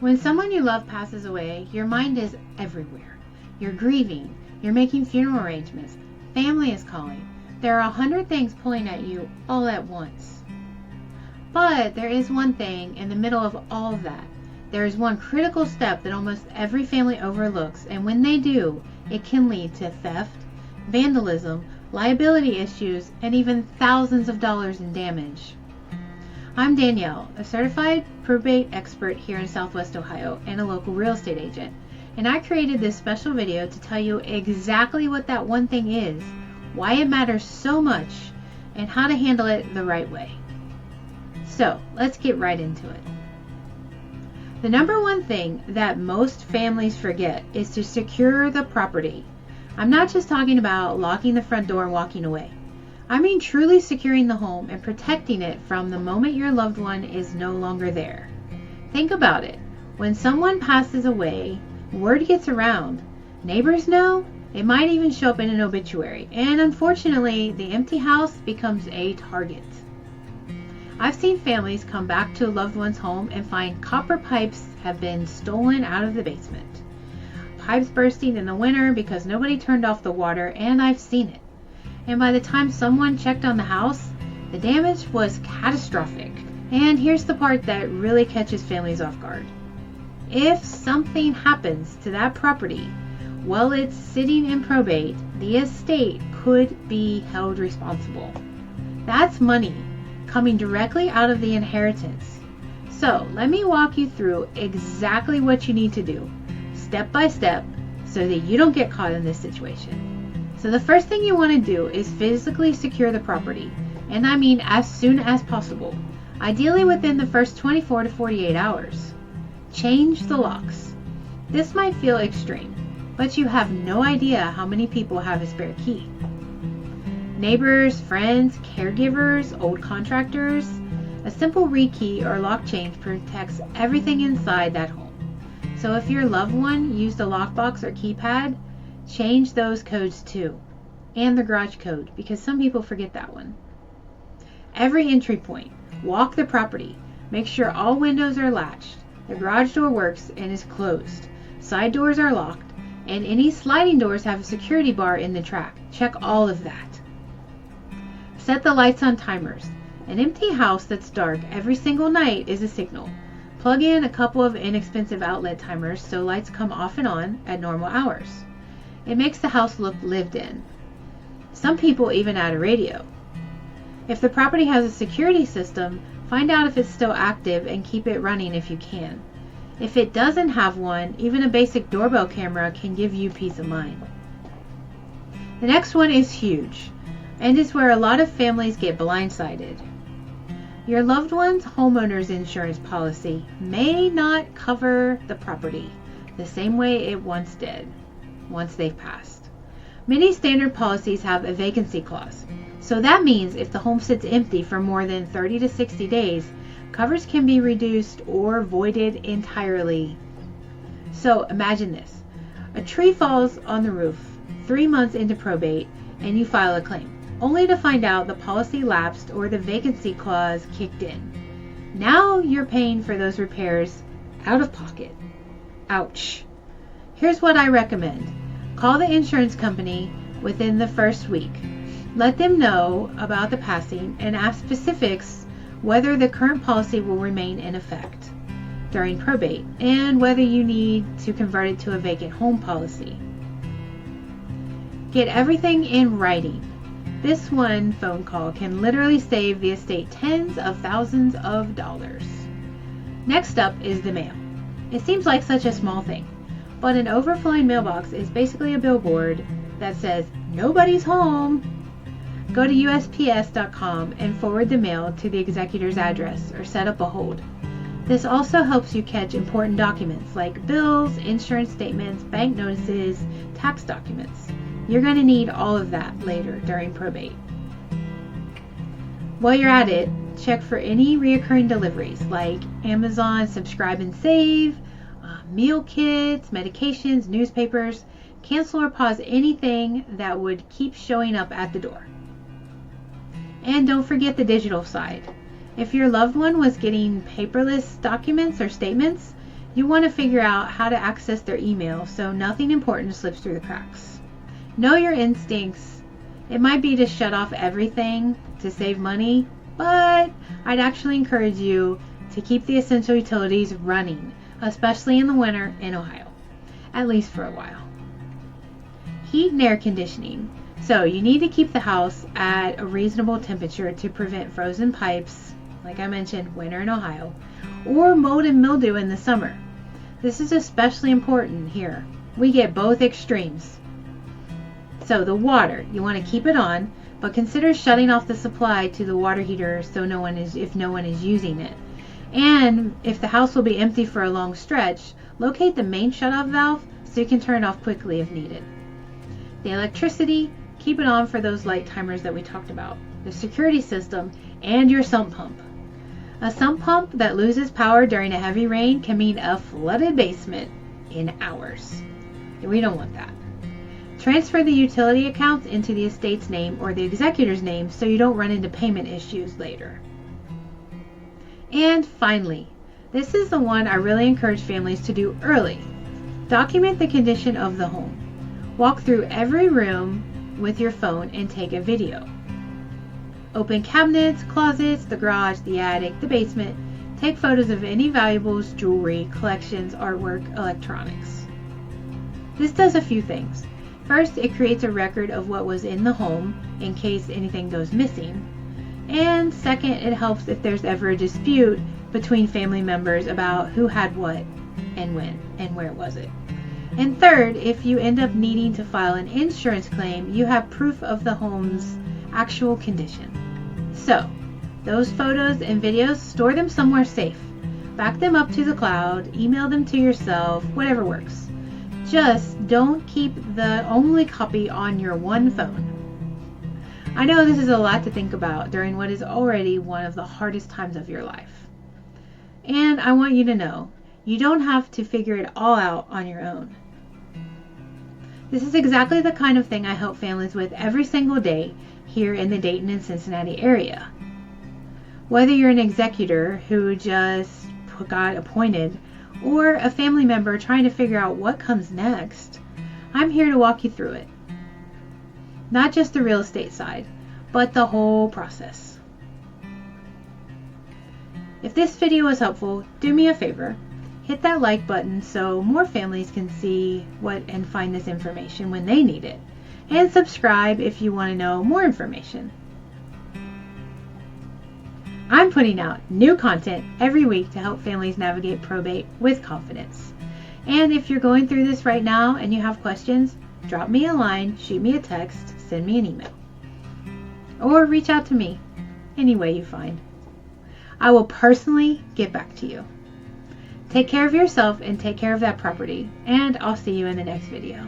When someone you love passes away, your mind is everywhere. You're grieving. You're making funeral arrangements. Family is calling. There are 100 things pulling at you all at once. But there is one thing in the middle of all of that. There is one critical step that almost every family overlooks, and when they do, it can lead to theft, vandalism, liability issues, and even thousands of dollars in damage. I'm Danielle, a certified probate expert here in Southwest Ohio and a local real estate agent, and I created this special video to tell you exactly what that one thing is, why it matters so much, and how to handle it the right way. So, let's get right into it. The number one thing that most families forget is to secure the property. I'm not just talking about locking the front door and walking away. I mean truly securing the home and protecting it from the moment your loved one is no longer there. Think about it. When someone passes away, word gets around. Neighbors know. It might even show up in an obituary. And unfortunately, the empty house becomes a target. I've seen families come back to a loved one's home and find copper pipes have been stolen out of the basement. Pipes bursting in the winter because nobody turned off the water, and I've seen it. And by the time someone checked on the house, the damage was catastrophic. And here's the part that really catches families off guard. If something happens to that property while it's sitting in probate, the estate could be held responsible. That's money coming directly out of the inheritance. So let me walk you through exactly what you need to do, step by step, so that you don't get caught in this situation. So the first thing you want to do is physically secure the property, and I mean as soon as possible, ideally within the first 24 to 48 hours. Change the locks. This might feel extreme, but you have no idea how many people have a spare key. Neighbors, friends, caregivers, old contractors. A simple rekey or lock change protects everything inside that home. So if your loved one used a lockbox or keypad, change those codes too. And the garage code, because some people forget that one. Every entry point, walk the property. Make sure all windows are latched. The garage door works and is closed. Side doors are locked, and any sliding doors have a security bar in the track. Check all of that. Set the lights on timers. An empty house that's dark every single night is a signal. Plug in a couple of inexpensive outlet timers so lights come off and on at normal hours. It makes the house look lived in. Some people even add a radio. If the property has a security system, find out if it's still active and keep it running if you can. If it doesn't have one, even a basic doorbell camera can give you peace of mind. The next one is huge, and is where a lot of families get blindsided. Your loved one's homeowner's insurance policy may not cover the property the same way it once did, once they've passed. Many standard policies have a vacancy clause, so that means if the home sits empty for more than 30 to 60 days, coverage can be reduced or voided entirely. So imagine this. A tree falls on the roof 3 months into probate and you file a claim, only to find out the policy lapsed or the vacancy clause kicked in. Now you're paying for those repairs out of pocket. Ouch. Here's what I recommend. Call the insurance company within the first week. Let them know about the passing and ask specifics whether the current policy will remain in effect during probate and whether you need to convert it to a vacant home policy. Get everything in writing. This one phone call can literally save the estate tens of thousands of dollars. Next up is the mail. It seems like such a small thing, but an overflowing mailbox is basically a billboard that says, "Nobody's home." Go to USPS.com and forward the mail to the executor's address or set up a hold. This also helps you catch important documents like bills, insurance statements, bank notices, tax documents. You're going to need all of that later during probate. While you're at it, check for any reoccurring deliveries like Amazon Subscribe and Save, meal kits, medications, newspapers. Cancel or pause anything that would keep showing up at the door. And don't forget the digital side. If your loved one was getting paperless documents or statements, You want to figure out how to access their email so nothing important slips through the cracks. Know your instincts. It might be to shut off everything to save money, but I'd actually encourage you to keep the essential utilities running, especially in the winter in Ohio, at least for a while. Heat and air conditioning. So you need to keep the house at a reasonable temperature to prevent frozen pipes, like I mentioned, winter in Ohio, or mold and mildew in the summer. This is especially important here. We get both extremes. So the water, you want to keep it on, but consider shutting off the supply to the water heater so if no one is using it. And if the house will be empty for a long stretch, locate the main shutoff valve so you can turn it off quickly if needed. The electricity, keep it on for those light timers that we talked about, the security system, and your sump pump. A sump pump that loses power during a heavy rain can mean a flooded basement in hours. We don't want that. Transfer the utility accounts into the estate's name or the executor's name so you don't run into payment issues later. And finally, this is the one I really encourage families to do early. Document the condition of the home. Walk through every room with your phone and take a video. Open cabinets, closets, the garage, the attic, the basement. Take photos of any valuables, jewelry, collections, artwork, electronics. This does a few things. First, it creates a record of what was in the home in case anything goes missing. And second, it helps if there's ever a dispute between family members about who had what and when and where was it. And third, if you end up needing to file an insurance claim, you have proof of the home's actual condition. So, those photos and videos, store them somewhere safe. Back them up to the cloud, email them to yourself, whatever works. Just don't keep the only copy on your one phone. I know this is a lot to think about during what is already one of the hardest times of your life. And I want you to know, you don't have to figure it all out on your own. This is exactly the kind of thing I help families with every single day here in the Dayton and Cincinnati area. Whether you're an executor who just got appointed or a family member trying to figure out what comes next, I'm here to walk you through it. Not just the real estate side, but the whole process. If this video was helpful, do me a favor. Hit that like button so more families can see and find this information when they need it. And subscribe if you want to know more information. I'm putting out new content every week to help families navigate probate with confidence. And if you're going through this right now and you have questions, drop me a line, shoot me a text, send me an email. Or reach out to me any way you find. I will personally get back to you. Take care of yourself and take care of that property, and I'll see you in the next video.